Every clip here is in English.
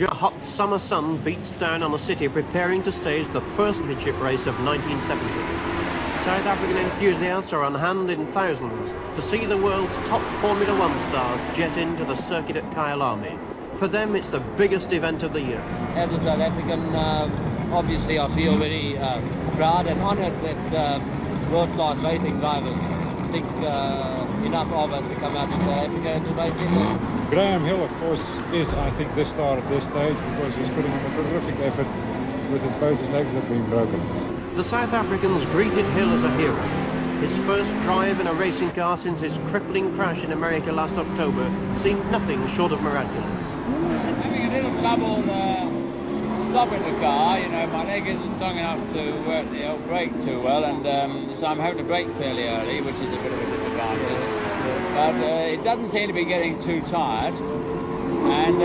A hot summer sun beats down on a city preparing to stage the first midship race of 1970. South African enthusiasts are on hand in thousands to see the world's top Formula One stars jet into the circuit at Kyalami. For them, it's the biggest event of the year. As a South African, obviously I feel very proud and honoured that world-class racing drivers think enough of us to come out to South Africa and to race in this. Graham Hill, of course, is, I think, the star at this stage because he's putting in a terrific effort with both his legs that have been broken. The South Africans greeted Hill as a hero. His first drive in a racing car since his crippling crash in America last October seemed nothing short of miraculous. I'm having a little trouble stopping the car. You know, my leg isn't strong enough to work the old brake too well, and so I'm having to brake fairly early, which is a bit of a disadvantage. But it doesn't seem to be getting too tired. And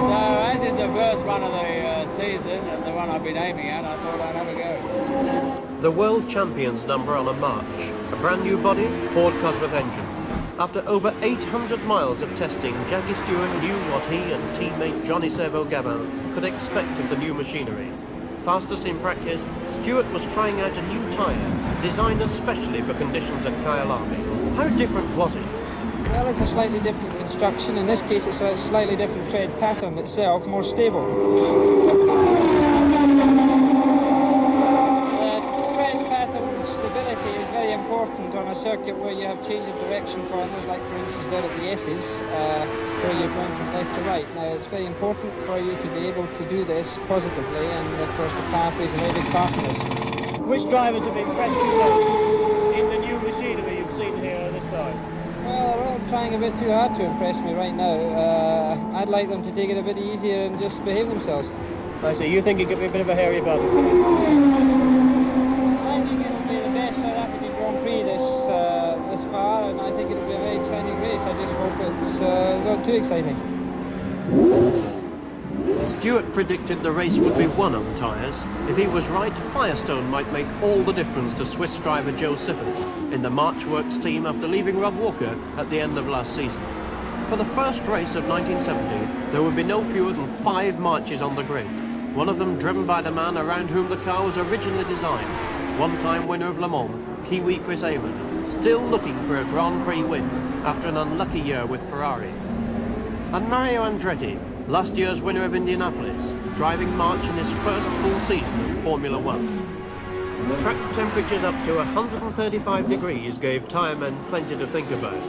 so, as is the first one of the season, and the one I've been aiming at, I thought I'd have a go. The World Champions number on a march. A brand new body, Ford Cosworth engine. After over 800 miles of testing, Jackie Stewart knew what he and teammate Johnny Servo-Gavin could expect of the new machinery. Fastest in practice, Stewart was trying out a new tyre, designed especially for conditions at Kyalami. How different was it? Well, it's a slightly different construction. In this case, it's a slightly different tread pattern itself, more stable. Tread pattern stability is very important on a circuit where you have change of direction corners, like for instance there at the S's, where you're going from left to right. Now, it's very important for you to be able to do this positively, and of course the tyre plays a very big part in this. Which drivers have impressed you most in the new machinery you've seen here this time? Well, they're all trying a bit too hard to impress me right now. I'd like them to take it a bit easier and just behave themselves. I see. You think it could be a bit of a hairy button? I think it'll be the best South African Grand Prix this far, and I think it'll be a very exciting race. I just hope it's not too exciting. Stewart predicted the race would be won on tyres. If he was right, Firestone might make all the difference to Swiss driver Joe Siffert in the March Works team after leaving Rob Walker at the end of last season. For the first race of 1970, there would be no fewer than 5 marches on the grid, one of them driven by the man around whom the car was originally designed, one-time winner of Le Mans, Kiwi Chris Amon, still looking for a Grand Prix win after an unlucky year with Ferrari. And Mario Andretti, last year's winner of Indianapolis, driving March in his first full season of Formula One. Track temperatures up to 135 degrees gave tyremen plenty to think about.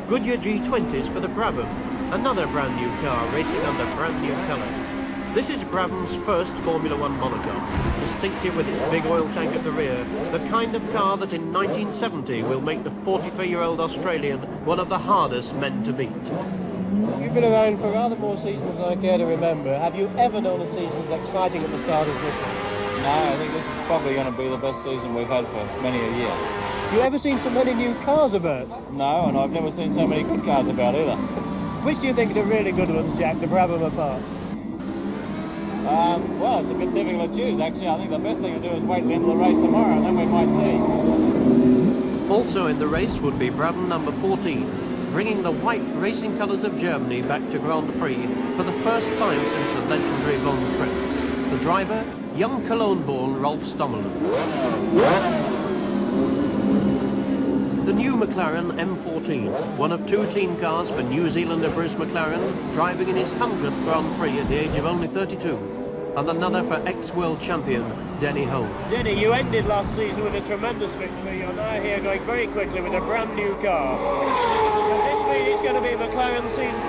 Goodyear G20s for the Brabham, another brand new car racing under brand new colours. This is Brabham's first Formula One monocoque, distinctive with its big oil tank at the rear, the kind of car that in 1970 will make the 43-year-old Australian one of the hardest men to beat. You've been around for rather more seasons than I care to remember. Have you ever known a season as exciting at the start as this one? No, I think this is probably going to be the best season we've had for many a year. You ever seen so many new cars about? No, and I've never seen so many good cars about either. Which do you think are the really good ones, Jack, the Brabham apart? Well, it's a bit difficult to choose, actually. I think the best thing to do is wait until the race tomorrow, and then we might see. Also in the race would be Brabham number 14, bringing the white racing colours of Germany back to Grand Prix for the first time since the legendary Von Trips. The driver, young Cologne-born Rolf Stommelen. The new McLaren M14, one of 2 team cars for New Zealander Bruce McLaren, driving in his 100th Grand Prix at the age of only 32, and another for ex-world champion Denny Hulme. Denny, you ended last season with a tremendous victory. You're now here going very quickly with a brand new car. Does this mean it's going to be McLaren season?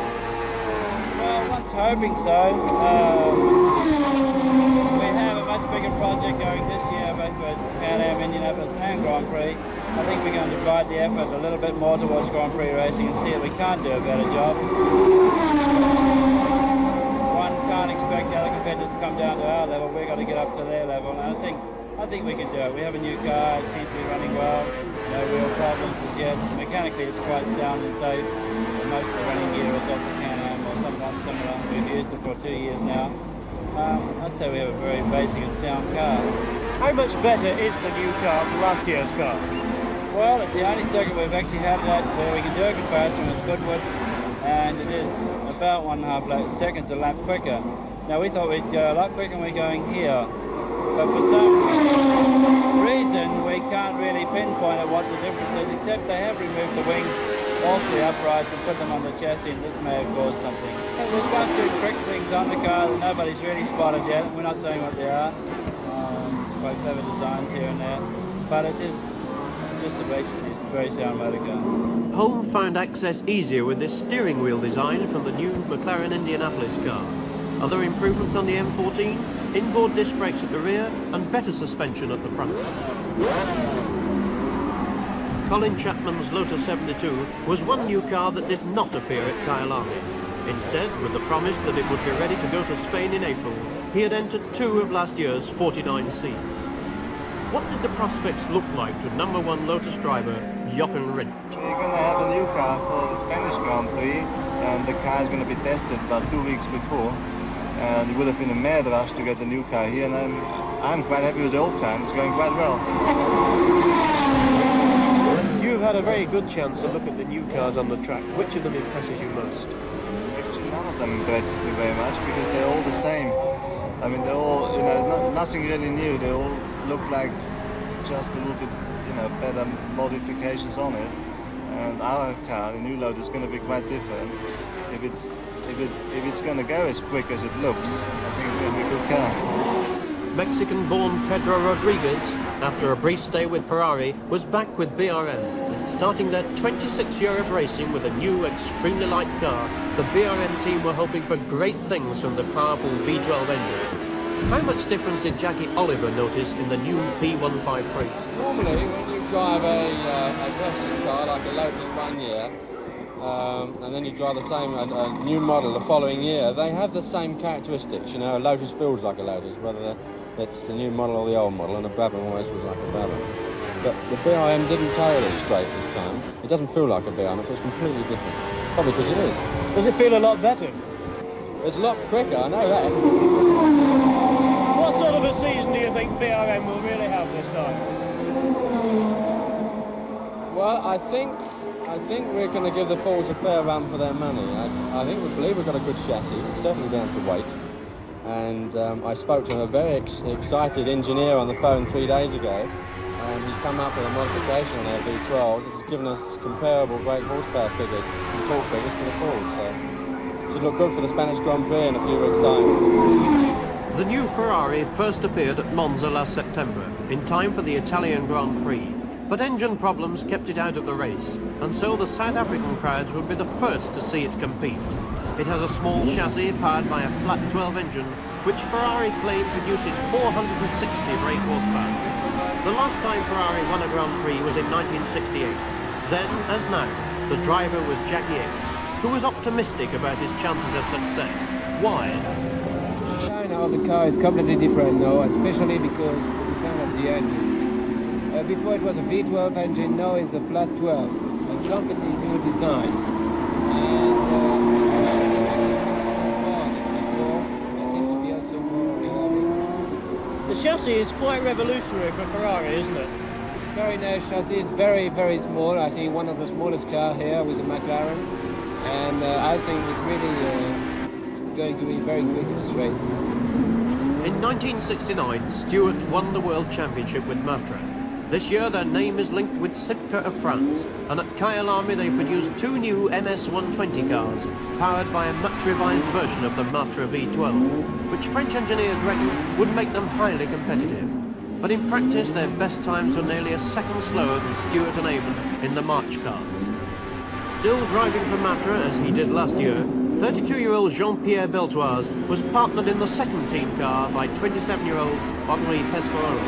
Well, one's hoping so. We have a much bigger project going this year, both for Kyalami, Indianapolis and Grand Prix. I think we're going to divide the effort a little bit more towards Grand Prix racing and see if we can't do a better job. One can't expect the other competitors to come down to our level. We've got to get up to their level, and I think we can do it. We have a new car, it seems to be running well, no real problems as yet. Mechanically it's quite sound and safe. Most of the running gear is off the Can-Am or sometimes similar. We've used it for 2 years now. I'd say we have a very basic and sound car. How much better is the new car than last year's car? Well, it's the only circuit we've actually had that where we can do a comparison with Goodwood, and it is a about 1.5 seconds a lap quicker. Now we thought we'd go a lot quicker when we're going here, but for some reason we can't really pinpoint at what the difference is, except they have removed the wings off the uprights and put them on the chassis, and this may have caused something. There's one or two trick things on the car that nobody's really spotted yet. We're not saying what they are. Quite clever designs here and there, but it is just a very sound motor car. Holm found access easier with this steering wheel design from the new McLaren Indianapolis car. Other improvements on the M14, inboard disc brakes at the rear and better suspension at the front. Colin Chapman's Lotus 72 was one new car that did not appear at Kyalami. Instead, with the promise that it would be ready to go to Spain in April, he had entered 2 of last year's 49 Cs. What did the prospects look like to #1 Lotus driver Jochen Rindt? We're going to have a new car for the Spanish Grand Prix, and the car is going to be tested about 2 weeks before. And it would have been a mad rush to get the new car here, and I'm quite happy with the old car, and it's going quite well. You've had a very good chance to look at the new cars on the track. Which of them impresses you most? Actually, none of them impresses me very much, because they're all the same. I mean, they're all, you know, nothing really new. They all look like just a little bit, you know, better modifications on it. And our car, the new Lotus, is going to be quite different. If it's going to go as quick as it looks, I think it's going to be a good car. Mexican-born Pedro Rodriguez, after a brief stay with Ferrari, was back with BRM. Starting their 26th year of racing with a new, extremely light car, the BRM team were hoping for great things from the powerful V12 engine. How much difference did Jackie Oliver notice in the new P153? Normally, when you drive a Mercedes car like a Lotus one year, and then you drive the same a new model the following year, they have the same characteristics. You know, a Lotus feels like a Lotus, whether it's the new model or the old model, and a Brabham always feels like a Brabham. But the BRM didn't carry it straight this time. It doesn't feel like a BRM, it feels completely different. Probably because it is. Does it feel a lot better? It's a lot quicker, I know that. What sort of a season do you think BRM will really have this time? Well, I think we're going to give the Falls a fair run for their money. I think we believe we've got a good chassis, it's certainly down to weight. And I spoke to a very excited engineer on the phone 3 days ago, and he's come up with a modification on our V12s. It's given us comparable great horsepower figures and torque figures for the Falls. So it should look good for the Spanish Grand Prix in a few weeks' time. The new Ferrari first appeared at Monza last September, in time for the Italian Grand Prix. But engine problems kept it out of the race, and so the South African crowds would be the first to see it compete. It has a small chassis powered by a flat 12 engine, which Ferrari claim produces 460 brake horsepower. The last time Ferrari won a Grand Prix was in 1968. Then, as now, the driver was Jackie X, who was optimistic about his chances of success. Why? The design of the car is completely different now, especially because the design of the engine. Before it was a V12 engine, now it's a flat 12. A completely new design. And it seems to be also more reliable. The chassis is quite revolutionary for Ferrari, isn't it? Very nice chassis. It's very, very small. I think one of the smallest cars here with the McLaren. And I think it's really going to be very quick in the straight. In 1969, Stewart won the World Championship with Matra. This year their name is linked with Sitka of France, and at Kyalami they produced 2 new MS-120 cars, powered by a much revised version of the Matra V12, which French engineers reckon would make them highly competitive. But in practice their best times were nearly a second slower than Stewart and Avon in the March cars. Still driving for Matra as he did last year, 32-year-old Jean-Pierre Beltoise was partnered in the second team car by 27-year-old Henri Pescarolo.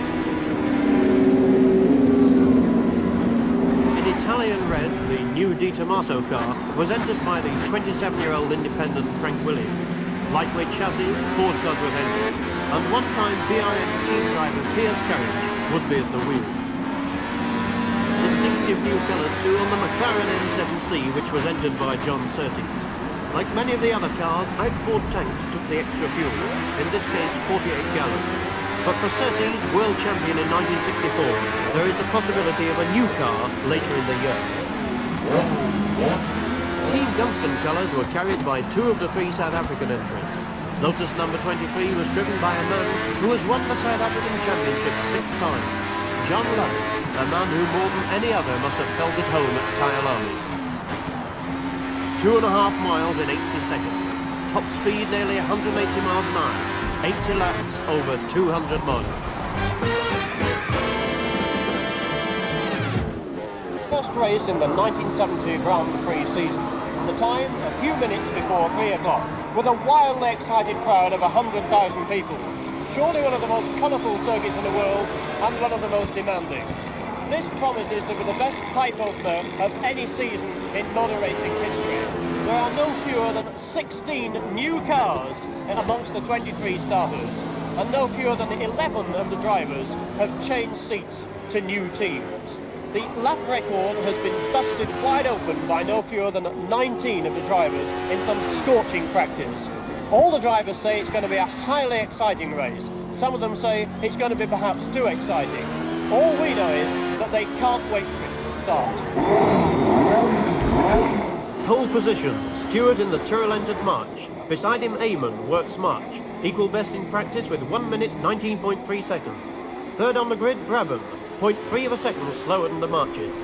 Italian Red, the new Di Tommaso car, was entered by the 27-year-old independent Frank Williams. Lightweight chassis, Ford Cosworth engine, and one-time BRM team driver Piers Carriage would be at the wheel. Distinctive new colours too on the McLaren M7C, which was entered by John Surtees. Like many of the other cars, outboard tanks took the extra fuel, in this case 48 gallons. But for Surtees, world champion in 1964, there is the possibility of a new car later in the year. Team Gunston colours were carried by 2 of the 3 South African entrants. Lotus number 23 was driven by a man who has won the South African Championship 6 times. John Love, a man who more than any other must have felt at home at Kyalami. 2.5 miles in 80 seconds. Top speed nearly 180 miles an hour. 80 laps over 200 miles. First race in the 1970 Grand Prix season. The time, a few minutes before 3 o'clock, with a wildly excited crowd of 100,000 people. Surely one of the most colourful circuits in the world and one of the most demanding. This promises to be the best pipe opener of any season in motor racing history. There are no fewer than 16 new cars amongst the 23 starters, and no fewer than 11 of the drivers have changed seats to new teams. The lap record has been busted wide open by no fewer than 19 of the drivers in some scorching practice. All the drivers say it's going to be a highly exciting race. Some of them say it's going to be perhaps too exciting. All we know is that they can't wait for it to start. Pole position, Stewart in the Tour-entered march. Beside him, Eamon works march. Equal best in practice with 1 minute 19.3 seconds. Third on the grid, Brabham, 0.3 of a second slower than the marches.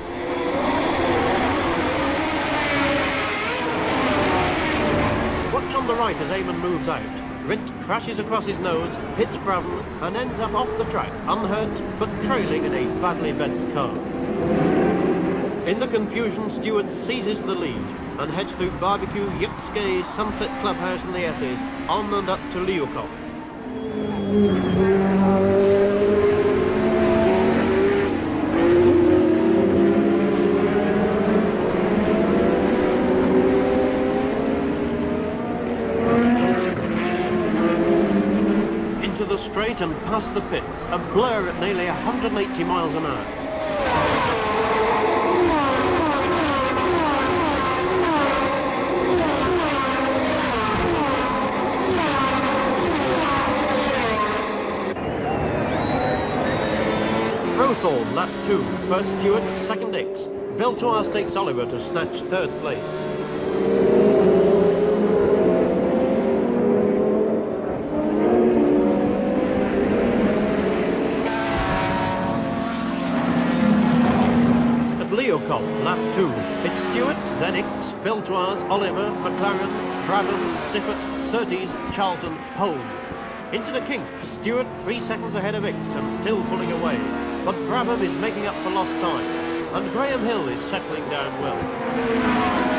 Watch on the right as Eamon moves out. Rint crashes across his nose, hits Brabham and ends up off the track, unhurt but trailing in a badly bent car. In the confusion, Stewart seizes the lead and heads through Barbecue, Yukske, Sunset Clubhouse and the S's, on and up to Leeuwkop. Into the straight and past the pits, a blur at nearly 180 miles an hour. Crowthorne, lap 2, first Stewart, second X. Beltoise takes Oliver to snatch 3rd place. At Leeuwkop, lap 2, it's Stewart, then X, Beltoise, Oliver, McLaren, Brabham, Siffert, Surtees, Charlton, Holm. Into the kink, Stewart 3 seconds ahead of X and still pulling away. But Brabham is making up for lost time, and Graham Hill is settling down well.